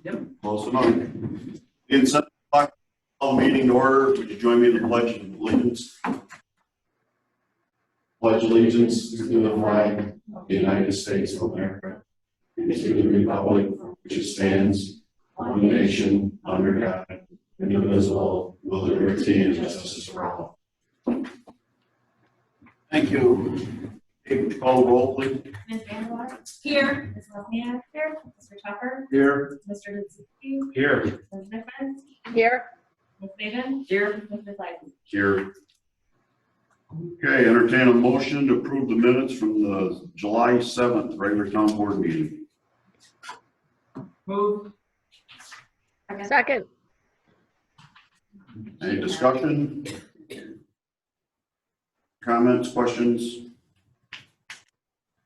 Yep. Close enough. In 7 o'clock, call the meeting to order. Would you join me in the Pledge of Allegiance? Pledge allegiance to the flag of the United States of America and to the republic which it stands, one nation, under God, indivisible, with liberty and justice for all. Thank you. Hey, call the roll, please. Ms. Vanderwater? Here. Ms. Wozniak? Here. Mr. Tucker? Here. Mr. Dudzinski? Here. Ms. Nickman? Here. Ms. Saban? Here. Mr. Clyden? Here. Okay, entertain a motion to approve the minutes from the July 7th regular town board meeting. Move. Second. Any discussion? Comments, questions?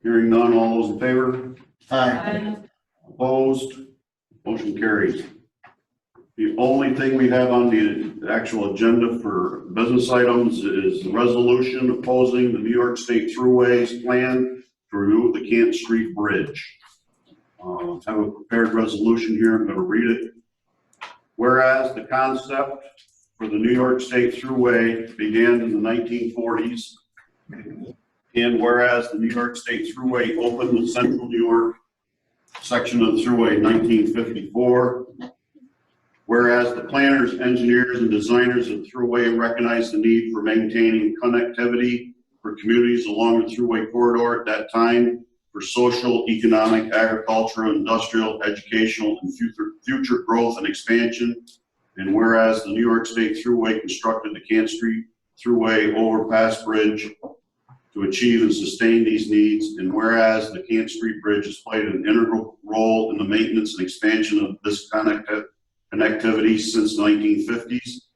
Hearing none, all those in favor? Aye. Opposed? Motion carries. The only thing we have on the actual agenda for business items is the resolution opposing the New York State Thruway's plan to remove the Canton Street Bridge. I have a prepared resolution here. I'm going to read it. Whereas the concept for the New York State Thruway began in the 1940s, and whereas the New York State Thruway opened the Central New York section of the Thruway in 1954, whereas the planners, engineers, and designers of the Thruway recognized the need for maintaining connectivity for communities along the Thruway corridor at that time for social, economic, agricultural, industrial, educational, and future growth and expansion. And whereas the New York State Thruway constructed the Canton Street Thruway overpass bridge to achieve and sustain these needs, and whereas the Canton Street Bridge has played an integral role in the maintenance and expansion of this connectivity since the 1950s,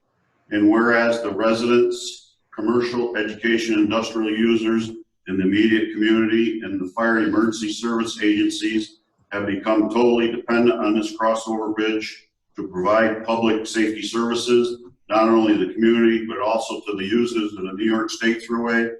and whereas the residents, commercial, education, industrial users in the immediate community and the fire and emergency service agencies have become totally dependent on this crossover bridge to provide public safety services, not only to the community, but also to the users of the New York State Thruway.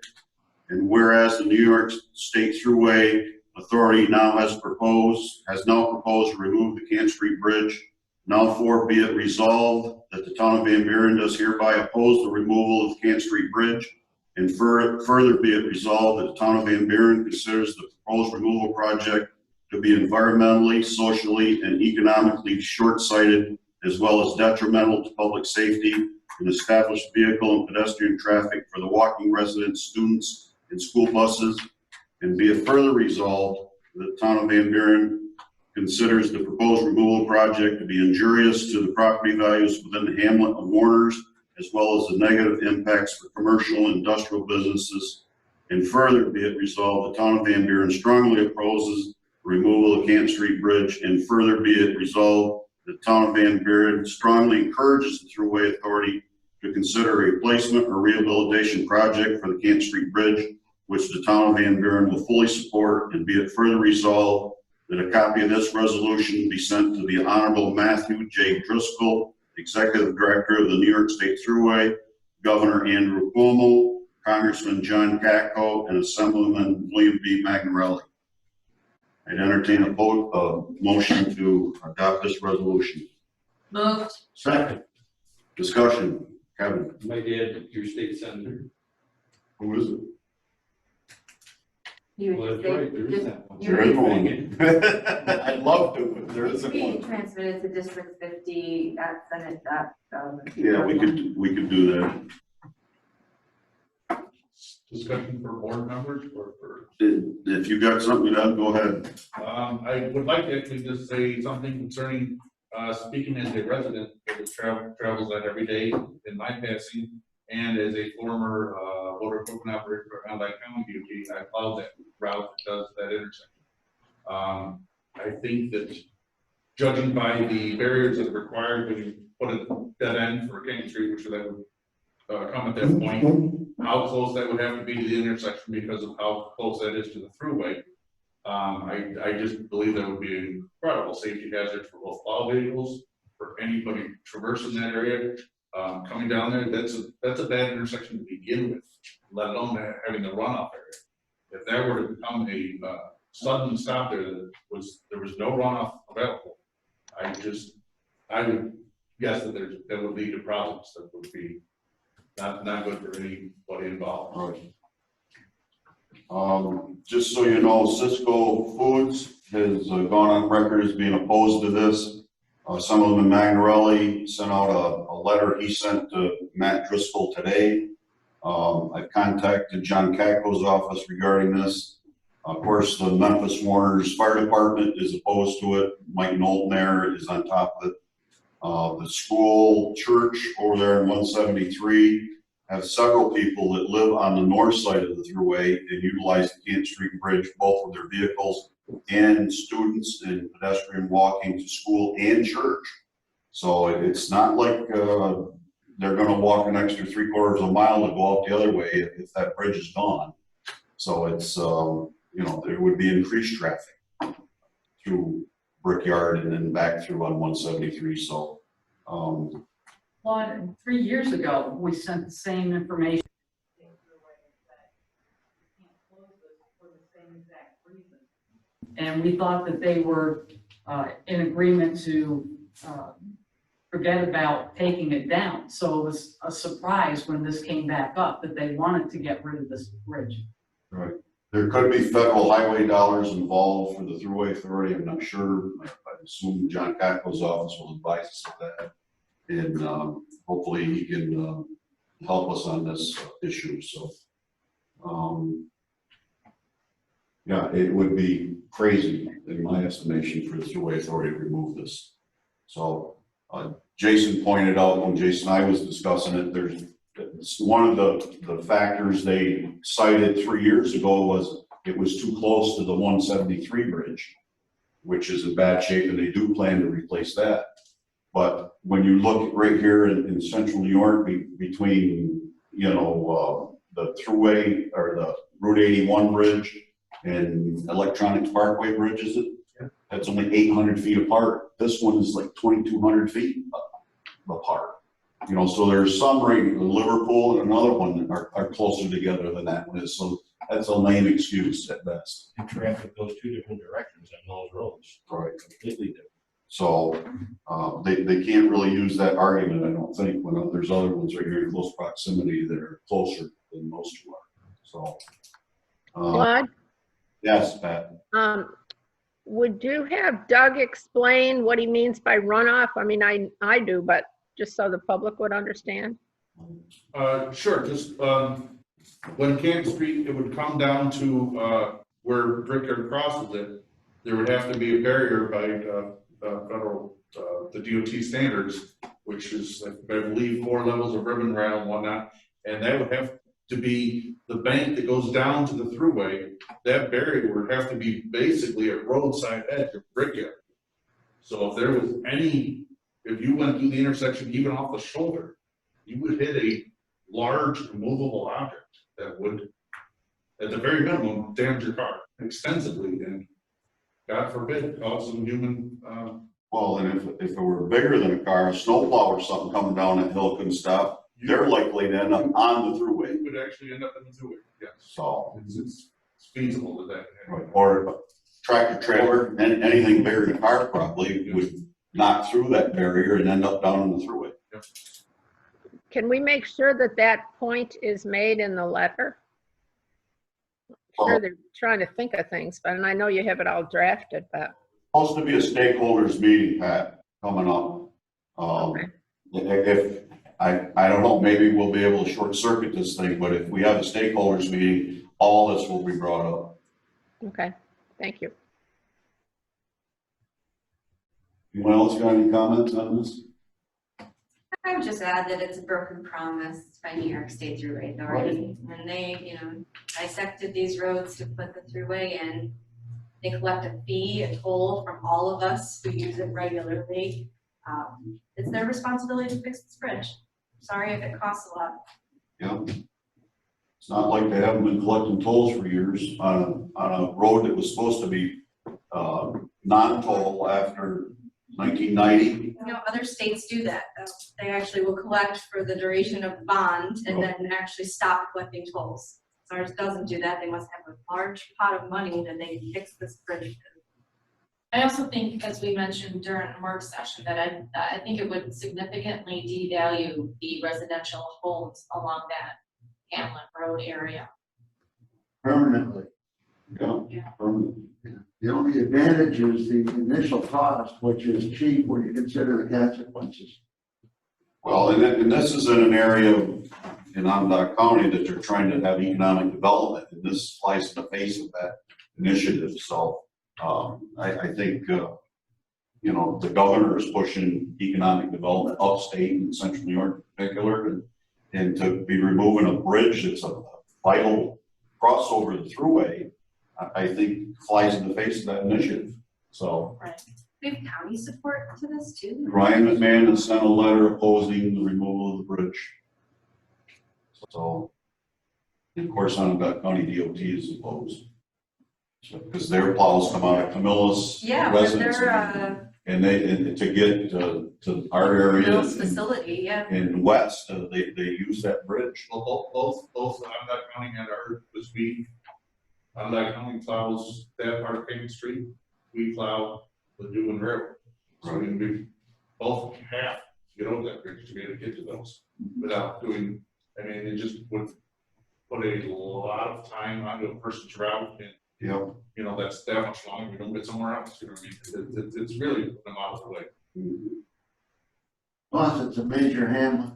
And whereas the New York State Thruway Authority now has now proposed to remove the Canton Street Bridge, now be it resolved that the town of Van Buren does hereby oppose the removal of the Canton Street Bridge, and further be it resolved that the town of Van Buren considers the proposed removal project to be environmentally, socially, and economically short-sighted, as well as detrimental to public safety and established vehicle and pedestrian traffic for the walking residents, students, and school buses. And be it further resolved that the town of Van Buren considers the proposed removal project to be injurious to the property values within the hamlet of Warners, as well as the negative impacts for commercial and industrial businesses. And further be it resolved, the town of Van Buren strongly opposes the removal of the Canton Street Bridge, and further be it resolved, the town of Van Buren strongly encourages the Thruway Authority to consider a replacement or rehabilitation project for the Canton Street Bridge, which the town of Van Buren will fully support. And be it further resolved that a copy of this resolution be sent to the Honorable Matthew J. Driscoll, Executive Director of the New York State Thruway, Governor Andrew Cuomo, Congressman John Katko, and Assemblyman William B. Magnarelli. I'd entertain a motion to adopt this resolution. Moved. Second. Discussion. Kevin. My dad, your state senator. Who is it? Well, that's right, there is that one. There is one. I'd love to, but there isn't We one. transmitted to District 50 at Senate that. Yeah, we could do that. Discussion for board members or for? If you got something, Doug, go ahead. I would like to actually just say something concerning, speaking as a resident that travels that every day in my passing, and as a former motor equipment operator for Allied County DOT, I plow that route that does that intersection. I think that judging by the barriers that are required when you put a dead end for King Street, which that would come at that point, how close that would have to be to the intersection because of how close that is to the thruway. I just believe that would be an incredible safety hazard for both plow vehicles, for anybody traversing that area. Coming down there, that's a bad intersection to begin with, let alone having the runoff area. If that were to become a sudden stop there was no runoff available, I I would guess that that would lead to problems that would be not good for anybody involved. Just so you know, Cisco Foods has gone on record as being opposed to this. Someone in Magnarelli sent out a letter he sent to Matt Driscoll today. I've contacted John Caco's office regarding this. Of course, the Memphis Warners Fire Department is opposed to it. Mike Knowlton there is on top of it. The school church over there in 173 have several people that live on the north side of the thruway and utilize the Kent Street Bridge, both with their vehicles and students and pedestrian walking to school and church. So it's not like they're going to walk an extra 3/4 of a mile to go out the other way if that bridge is gone. So it's, you know, there would be increased traffic through Brickyard and then back through on 173. So, Well, 3 years ago, we sent the same information. And we thought that they were in agreement to forget about taking it down. So it was a surprise when this came back up that they wanted to get rid of this bridge. right. There could be federal highway dollars involved for the Thruway Authority. I'm not sure. I assume John Caco's office will advise us of that. And hopefully he can help us on this issue. So, yeah, it would be crazy, in my estimation, for the Thruway Authority to remove this. So, Jason pointed out when Jason and I was discussing it, there's one of the factors they cited 3 years ago was it was too close to the 173 bridge, which is in bad shape, and they do plan to replace that. But when you look right here in central New York, between, you know, the Thruway or the Route 81 bridge and Electronics Parkway Bridge, is it? Yeah. That's only 800 feet apart. This one is like 2,200 feet apart. You know, so there's some right in Liverpool and another one that are closer together than that one is. So that's a lame excuse at best. And traffic goes two different directions on those roads. Right. Completely different. So they can't really use that argument, I don't think, when there's other ones right here in close proximity that are closer than those two are. So, Claude, yes, Pat. would you have Doug explain what he means by runoff? I mean, I do, but just so the public would understand. Sure, just when Kent Street, it would come down to where Brickyard crosses it, there would have to be a barrier by federal, the DOT standards, which is, I believe, 4 levels of ribbon rail and whatnot, and that would have to be the bank that goes down to the thruway. That barrier would have to be basically a roadside edge of Brickyard. So if there was if you went through the intersection even off the shoulder, you would hit a large movable object that would, at the very minimum, damage your car extensively and, God forbid, cause some human. Well, and if it were bigger than a car, a snowplow or something coming down that hill couldn't stop, they're likely to end up on the thruway. You would actually end up in the thruway, yes. So, It's feasible that right. Or a tractor trailer, and anything bigger than a car probably would knock through that barrier and end up down in the thruway. Yep. Can we make sure that that point is made in the letter? Sure, they're trying to think of things, but and I know you have it all drafted, but. Supposed to be a stakeholders meeting, Pat, coming up. Okay. If I don't know, maybe we'll be able to short circuit this thing, but if we have a stakeholders meeting, all this will be brought up. Okay, thank you. Anyone else got any comments on this? I would just add that it's a broken promise by New York State Thruway Authority. When they, dissected these roads to put the thruway in, they collect a fee, a toll from all of us who use it regularly. It's their responsibility to fix this bridge. Sorry if it costs a lot. Yeah. It's not like they haven't been collecting tolls for years on a road that was supposed to be non-toll after 1990. Other states do that. They actually will collect for the duration of bond and then actually stop collecting tolls. Ours doesn't do that. They must have a large pot of money that they can fix this bridge. I also think, as we mentioned during the work session, that I think it would significantly devalue the residential homes along that Hamlet Road area. Permanently. Yeah. Permanent. The only advantage is the initial cost, which is cheap when you consider the consequences. Well, and this is in an area in Onondaga County that they're trying to have economic development, and this flies in the face of that initiative. So I think, you know, the governor is pushing economic development upstate in central New York in particular, and to be removing a bridge that's a vital crossover the thruway, I think flies in the face of that initiative. So We have county support to this too. Ryan McMahon has sent a letter opposing the removal of the bridge. So, and of course, Onondaga County DOT is opposed. So, because their plows come out of Camillus Yeah, but residents, they're, and to get to our area Bill's facility, yeah. in west, they use that bridge. Well, both Onondaga County and our, this week, Onondaga County plows that part of Payne Street, we plow the Buren Railroad. So we both have to get over that bridge to be able to get to those without doing, I mean, it just would put a lot of time onto a person's route, and Yep. you know, that's that much longer, we don't get somewhere else, you know what I mean? It's really putting them out of the way. Plus, it's a major hamlet.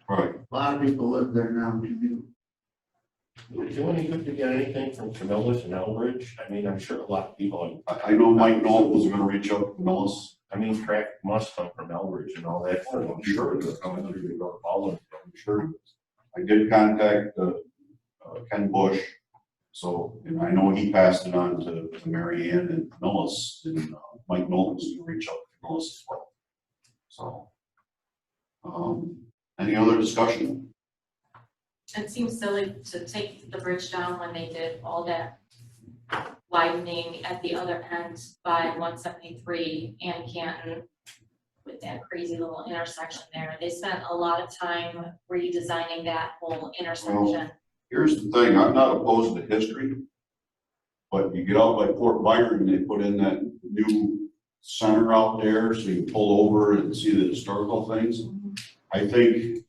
Right. A lot of people live there now, commute. Is it any good to get anything from Camillus and Elbridge? I mean, I'm sure a lot of people, I know Mike Knoll was gonna reach out to Camillus. I mean, traffic must come from Elbridge and all that. Oh, I'm sure it is. Coming through to go to Baldwinsville. I'm sure. I did contact Ken Bush, so, and I know he passed it on to Mary Ann and Camillus, and Mike Knoll was gonna reach out to Camillus as well. So, any other discussion? It seems silly to take the bridge down when they did all that widening at the other end by 173 and Canton with that crazy little intersection there. They spent a lot of time redesigning that whole intersection. Here's the thing, I'm not opposed to history, but you get out by Fort Byron, they put in that new center out there, so you can pull over and see the historical things. I think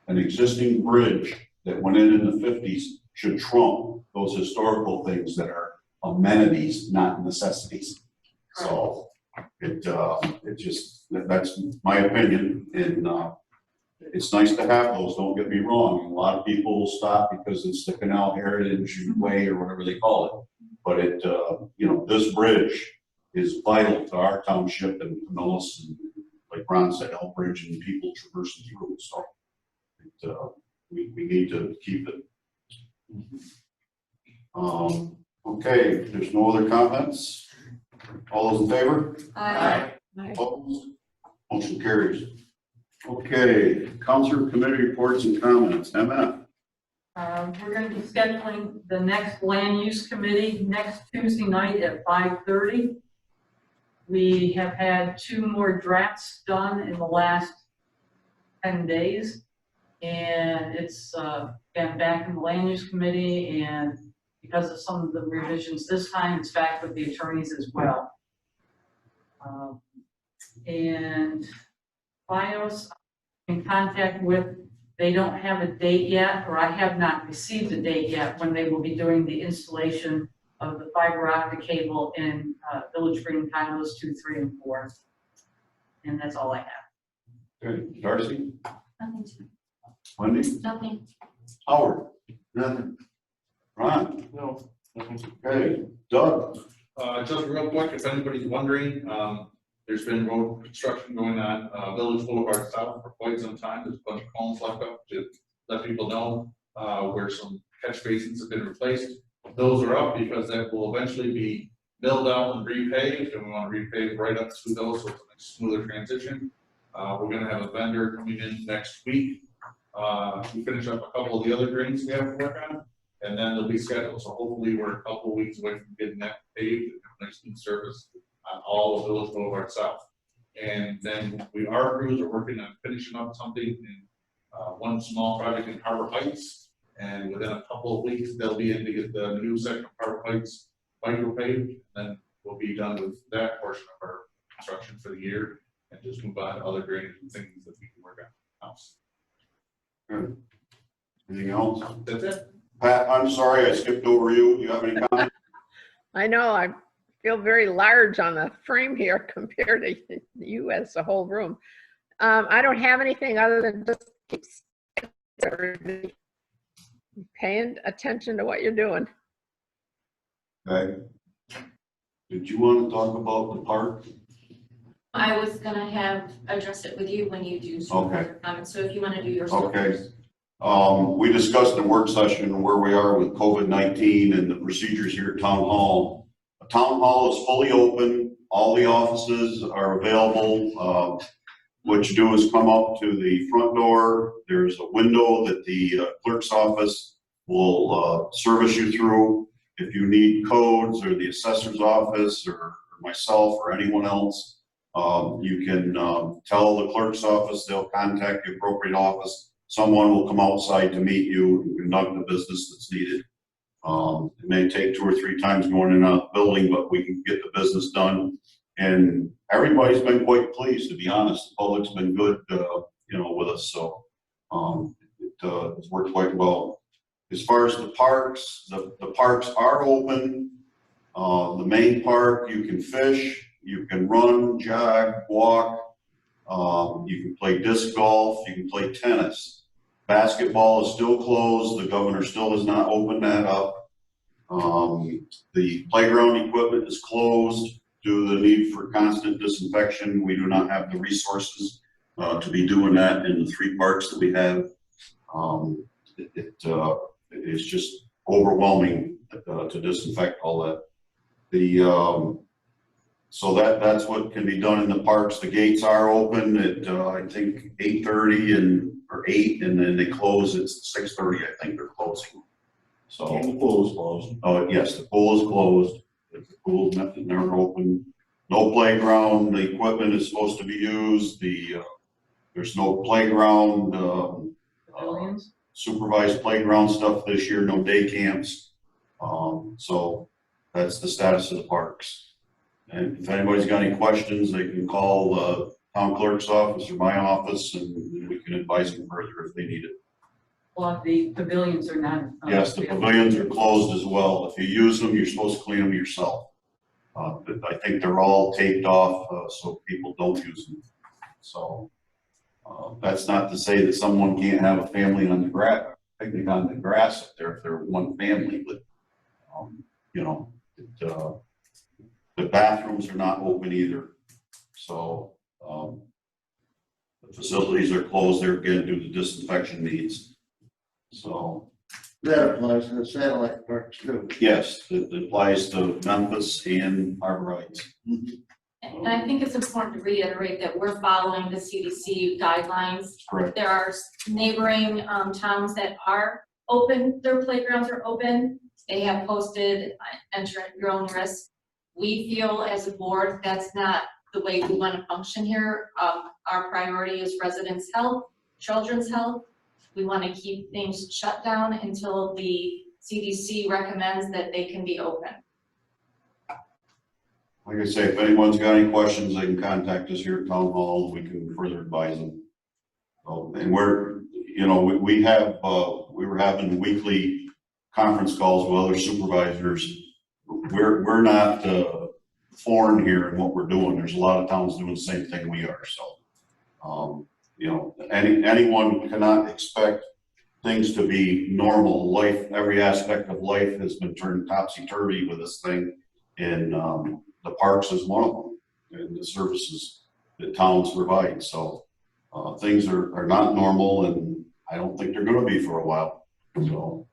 an existing bridge that went in the 50s should trump those historical things that are amenities, not necessities. So it just, that's my opinion, and it's nice to have those, don't get me wrong. A lot of people will stop because it's the Canal Heritage Way or whatever they call it. But it, you know, this bridge is vital to our township and Camillus, and like Ron said, Elbridge and people traversing through it. So we need to keep it. Okay, if there's no other comments. All those in favor? Opposed? Motion carries. Okay, council committee reports and comments. MF. We're gonna be scheduling the next land use committee next Tuesday night at 5:30. We have had 2 more drafts done in the last 10 days. And it's been back in the land use committee, and because of some of the revisions this time, it's back with the attorneys as well. And BIOS in contact with, they don't have a date yet, or I have not received a date yet when they will be doing the installation of the fiber optic cable in Village Green condos 2, 3, and 4. And that's all I have. Okay, Darcy, Nothing to, Wendy, nothing. Howard, Nothing. Ron. No. Okay, Doug. Just real quick, if anybody's wondering, there's been road construction going on, Village Boulevard South for quite some time. There's a bunch of cones left up to let people know, where some catch basins have been replaced. Those are up because that will eventually be milled out and repaved, and we want to repave right up through those, so it's a smoother transition. We're gonna have a vendor coming in next week. We finish up a couple of the other drains we have to work on, and then they'll be scheduled. So hopefully we're a couple of weeks away from getting that paved and nice new service on all of Village Boulevard South. And then our crews are working on finishing up something in one small project in Harbor Heights. And within a couple of weeks, they'll be in to get the new section of Harbor Heights micro paved. And then we'll be done with that portion of our construction for the year and just move on to other drainage and things that we can work on house. Good. Anything else? That's it. Pat, I'm sorry, I skipped over you. Do you have any comments? I know, I feel very large on the frame here compared to you as the whole room. I don't have anything other than just keep paying attention to what you're doing. Okay. Did you want to talk about the park? I was gonna address it with you when you do some Okay. further comments, so if you wanna do your stuff Okay. first. We discussed in a work session where we are with COVID-19 and the procedures here at Town Hall. Town Hall is fully open. All the offices are available. What you do is come up to the front door. There's a window that the clerk's office will service you through. If you need codes, or the assessor's office, or myself, or anyone else, you can tell the clerk's office. They'll contact the appropriate office. Someone will come outside to meet you and conduct the business that's needed. It may take 2 or 3 times going in and out of the building, but we can get the business done. And everybody's been quite pleased, to be honest. The public's been good, with us. So it's worked quite well. As far as the parks, the parks are open. The main park, you can fish, you can run, jog, walk. You can play disc golf, you can play tennis. Basketball is still closed. The governor still has not opened that up. The playground equipment is closed due to the need for constant disinfection. We do not have the resources to be doing that in the 3 parks that we have. It is just overwhelming to disinfect all that. So that's what can be done in the parks. The gates are open at I think 8:30 or 8, and then they close at 6:30. I think they're closing. So The pool is closed. oh yes, the pool is closed. The pool's never open. No playground. The equipment is supposed to be used. There's no playground. Pavilions? Supervised playground stuff this year. No day camps. So that's the status of the parks. And if anybody's got any questions, they can call the town clerk's office or my office, and we can advise them further if they need it. Well, the pavilions are not. Yes, the pavilions are closed as well. If you use them, you're supposed to clean them yourself. But I think they're all taped off so people don't use them. So that's not to say that someone can't have a family on the grass, picnic on the grass if they're one family, but the bathrooms are not open either. So the facilities are closed there again due to disinfection needs. So That applies to the satellite parks too. yes, it applies to Memphis and Harbor Heights. And I think it's important to reiterate that we're following the CDC guidelines. Correct. There are neighboring towns that are open, their playgrounds are open. They have posted enter at your own risk. We feel as a board, that's not the way we want to function here. Our priority is residents' health, children's health. We want to keep things shut down until the CDC recommends that they can be open. Like I say, if anyone's got any questions, they can contact us here at Town Hall. We can further advise them. So, and we were having weekly conference calls with other supervisors. We're not foreign here in what we're doing. There's a lot of towns doing the same thing we are. So, anyone cannot expect things to be normal. Life, every aspect of life has been turned topsy-turvy with this thing, and the parks is one of them, and the services that towns provide. So things are not normal, and I don't think they're going to be for a while. So.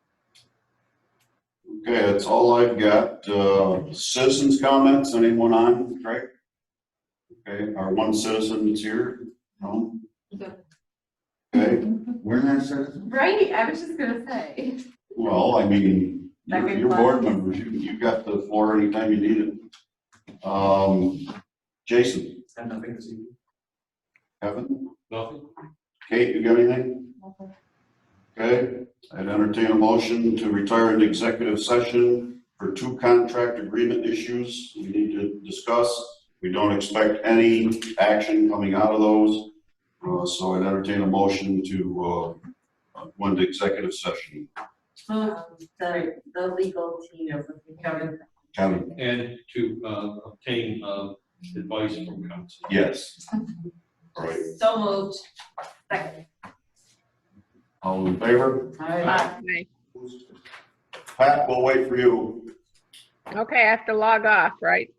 Okay, that's all I've got. Citizens' comments, anyone on, Craig? Okay, our one citizen that's here? No? Okay, We're not citizens. Right, I was just gonna say. well, I mean, Second you're class. board members, you got the floor anytime you need it. Jason? And nothing to see. Kevin? Nothing. Kate, you got anything? Okay, I'd entertain a motion to retire into executive session for 2 contract agreement issues we need to discuss. We don't expect any action coming out of those. So I'd entertain a motion to go into executive session. The legal team. Kevin, Kevin? And to obtain advice from council. Yes. All right. So moved. Second. All in favor? Okay. Pat, we'll wait for you. Okay, I have to log off, right?